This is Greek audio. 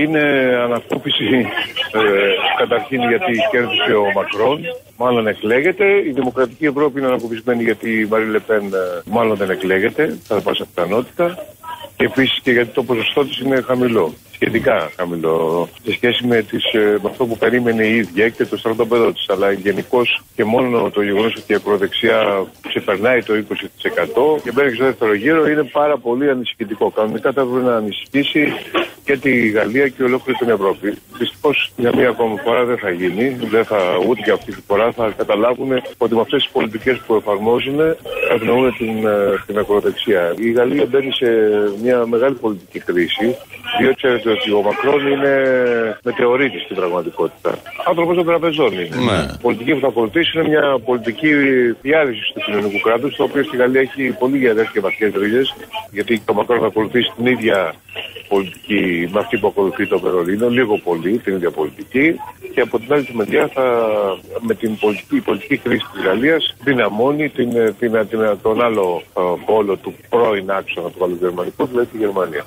Είναι ανασκόπηση καταρχήν γιατί κέρδισε ο Μακρόν, μάλλον εκλέγεται. Η Δημοκρατική Ευρώπη είναι ανακοπισμένη γιατί η Μαρή Λεπέν μάλλον δεν εκλέγεται, κατά πάσα πιθανότητα. Και επίσης και γιατί το ποσοστό της είναι χαμηλό, σχετικά χαμηλό, σε σχέση με αυτό που περίμενε η ίδια και το στρατόπεδο της. Αλλά γενικώς και μόνο το γεγονός ότι η ακροδεξιά ξεπερνάει το 20% και μπαίνει στο δεύτερο γύρο είναι πάρα πολύ ανησυχητικό. Κανονικά θα έπρεπε να ανησυχήσει και τη Γαλλία και ολόκληρη την Ευρώπη. Δυστυχώς για μία ακόμη φορά δεν θα γίνει, ούτε και αυτή τη φορά θα καταλάβουν ότι με αυτές τις πολιτικές που εφαρμόζουν ευνοούν την ακροδεξιά. Η Γαλλία μπαίνει σε μια μεγάλη πολιτική κρίση, διότι ξέρετε ότι ο Μακρόν είναι μετεωρίτης στην πραγματικότητα. Άνθρωπος των τραπεζών είναι. Η πολιτική που θα ακολουθήσει είναι μια πολιτική διάλυσης του κοινωνικού κράτους, το οποίο στη Γαλλία έχει πολύ γερές και βαθιές ρίζες, γιατί το Μακρόν θα ακολουθήσει την ίδια πολιτική με αυτή που ακολουθεί το Βερολίνο, λίγο πολύ την ίδια πολιτική, και από την άλλη τη μεριά με την πολιτική κρίση της Γαλλίας δυναμώνει τον άλλο πόλο του πρώην άξονα του γαλλογερμανικού, δηλαδή τη Γερμανία.